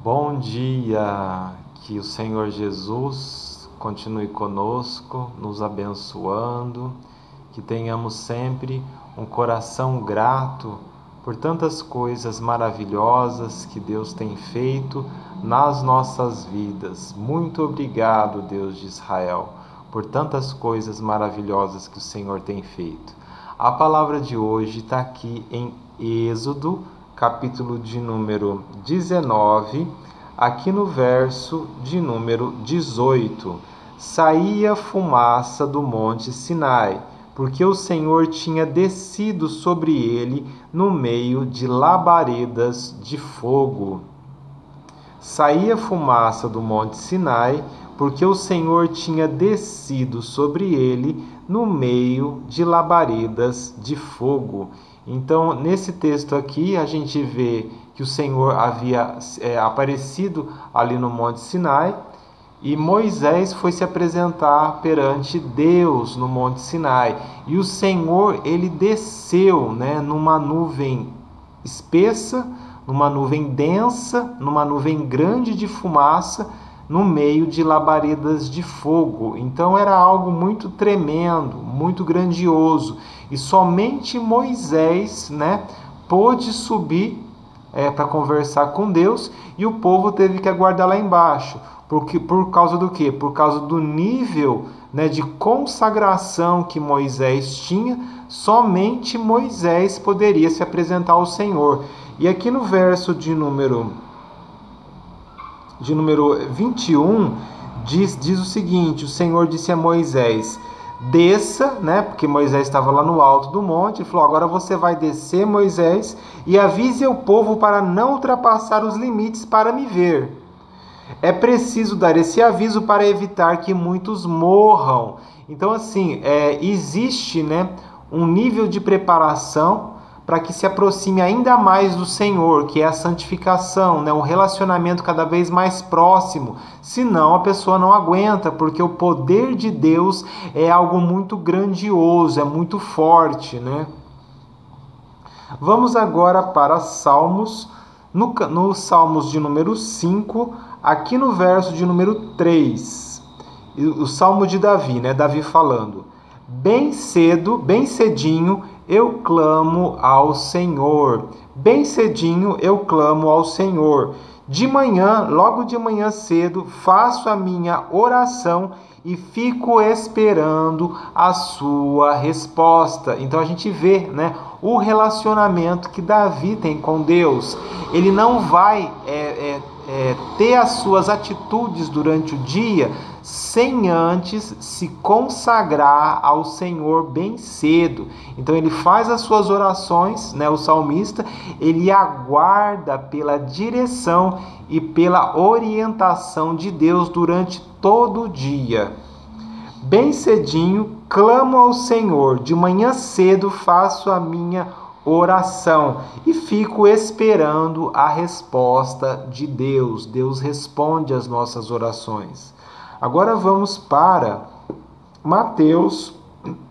Bom dia, que o Senhor Jesus continue conosco, nos abençoando, que tenhamos sempre um coração grato por tantas coisas maravilhosas que Deus tem feito nas nossas vidas. Muito obrigado, Deus de Israel, por tantas coisas maravilhosas que o Senhor tem feito. A palavra de hoje está aqui em Êxodo, capítulo de número 19, aqui no verso de número 18. Saía fumaça do monte Sinai, porque o Senhor tinha descido sobre ele no meio de labaredas de fogo. Saía fumaça do monte Sinai, porque o Senhor tinha descido sobre ele no meio de labaredas de fogo. Então, nesse texto aqui, a gente vê que o Senhor havia aparecido ali no Monte Sinai e Moisés foi se apresentar perante Deus no Monte Sinai. E o Senhor, ele desceu, numa nuvem espessa, numa nuvem densa, numa nuvem grande de fumaça, no meio de labaredas de fogo. Então era algo muito tremendo, muito grandioso. E somente Moisés, pôde subir para conversar com Deus, e o povo teve que aguardar lá embaixo. Por causa do quê? Por causa do nível de consagração que Moisés tinha, somente Moisés poderia se apresentar ao Senhor. E aqui no verso de número 21, diz o seguinte: o Senhor disse a Moisés: desça, porque Moisés estava lá no alto do monte, ele falou: agora você vai descer, Moisés, e avise o povo para não ultrapassar os limites para me ver. É preciso dar esse aviso para evitar que muitos morram. Então, assim, existe um nível de preparação para que se aproxime ainda mais do Senhor, que é a santificação, um relacionamento cada vez mais próximo. Senão a pessoa não aguenta, porque o poder de Deus é algo muito grandioso, é muito forte, Vamos agora para Salmos, no Salmos de número 5, aqui no verso de número 3. O Salmo de Davi, Davi falando: bem cedo, bem cedinho, eu clamo ao Senhor. Bem cedinho eu clamo ao Senhor. De manhã, logo de manhã cedo, faço a minha oração e fico esperando a sua resposta. Então a gente vê, o relacionamento que Davi tem com Deus. Ele não vai ter as suas atitudes durante o dia sem antes se consagrar ao Senhor bem cedo. Então ele faz as suas orações, o salmista, ele aguarda pela direção e pela orientação de Deus durante todo o dia. Bem cedinho, clamo ao Senhor, de manhã cedo faço a minha oração e fico esperando a resposta de Deus. Deus responde às nossas orações. Agora vamos para Mateus,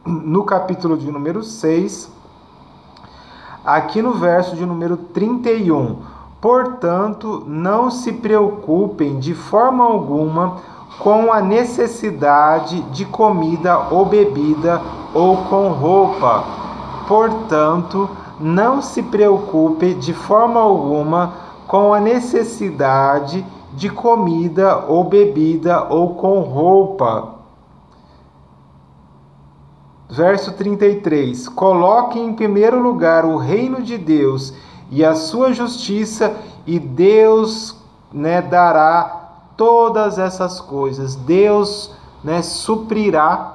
no capítulo de número 6, aqui no verso de número 31. Portanto, não se preocupem de forma alguma com a necessidade de comida ou bebida ou com roupa. Portanto, não se preocupe de forma alguma com a necessidade de comida ou bebida ou com roupa. Verso 33. Coloque em primeiro lugar o reino de Deus e a sua justiça, e Deus dará todas essas coisas. Deus suprirá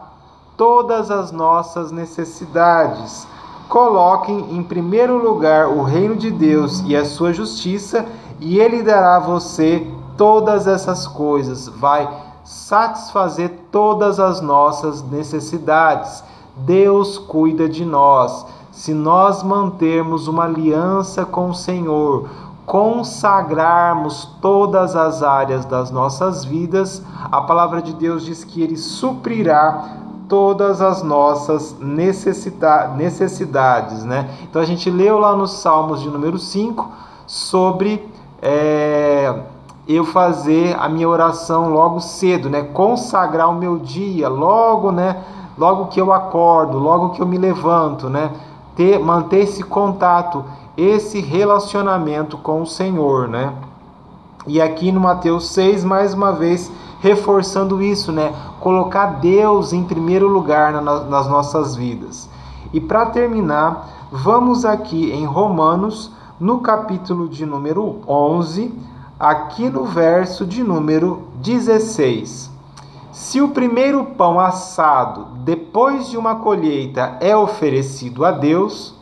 todas as nossas necessidades. Coloquem em primeiro lugar o reino de Deus e a sua justiça, e Ele dará a você todas essas coisas. Vai satisfazer todas as nossas necessidades. Deus cuida de nós. Se nós mantermos uma aliança com o Senhor, consagrarmos todas as áreas das nossas vidas, a palavra de Deus diz que Ele suprirá todas as nossas necessidades, Então a gente leu lá nos Salmos de número 5 sobre eu fazer a minha oração logo cedo, né? Consagrar o meu dia logo, né? Logo que eu acordo, logo que eu me levanto, né? Manter esse contato, esse relacionamento com o Senhor, né? E aqui no Mateus 6, mais uma vez, reforçando isso, né? Colocar Deus em primeiro lugar nas nossas vidas. E para terminar, vamos aqui em Romanos, no capítulo de número 11, aqui no verso de número 16. Se o primeiro pão assado, depois de uma colheita, é oferecido a Deus,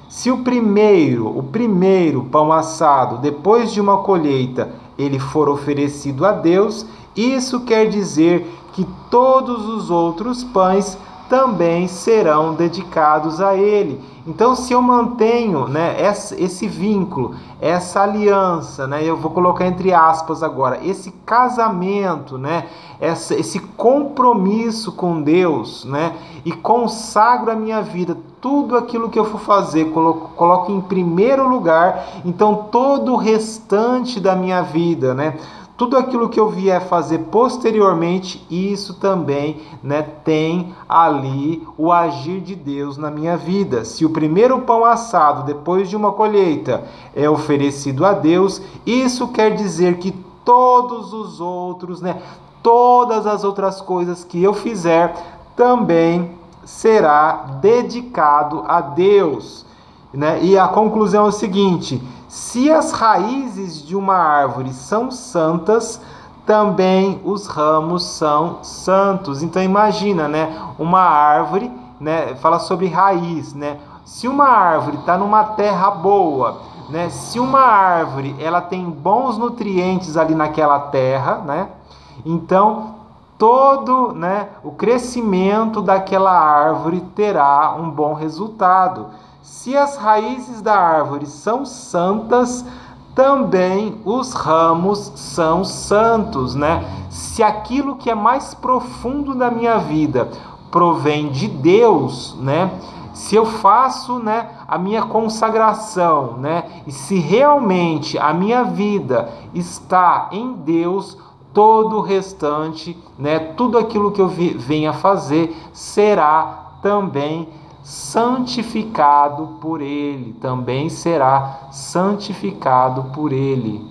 se o primeiro pão assado, depois de uma colheita, ele for oferecido a Deus, isso quer dizer que todos os outros pães também serão dedicados a Ele. Então, se eu mantenho, né, esse vínculo, essa aliança, né, eu vou colocar entre aspas agora, esse casamento, né, esse compromisso com Deus, né, e consagro a minha vida, tudo aquilo que eu for fazer, coloco em primeiro lugar, então todo o restante da minha vida, né, tudo aquilo que eu vier fazer posteriormente, isso também, né, tem ali o agir de Deus na minha vida. Se o primeiro pão assado, depois de uma colheita, é oferecido a Deus, isso quer dizer que todos os outros, né, todas as outras coisas que eu fizer, também será dedicado a Deus, né? E a conclusão é o seguinte: se as raízes de uma árvore são santas, também os ramos são santos. Então imagina, né? Uma árvore, né? Fala sobre raiz, né? Se uma árvore está numa terra boa, né? Se uma árvore ela tem bons nutrientes ali naquela terra, né? Então todo, né, o crescimento daquela árvore terá um bom resultado. Se as raízes da árvore são santas, também os ramos são santos, né? Se aquilo que é mais profundo da minha vida provém de Deus, né? Se eu faço, né, a minha consagração, né? E se realmente a minha vida está em Deus, todo o restante, né, tudo aquilo que eu venha fazer será também santificado por Ele, também será santificado por Ele.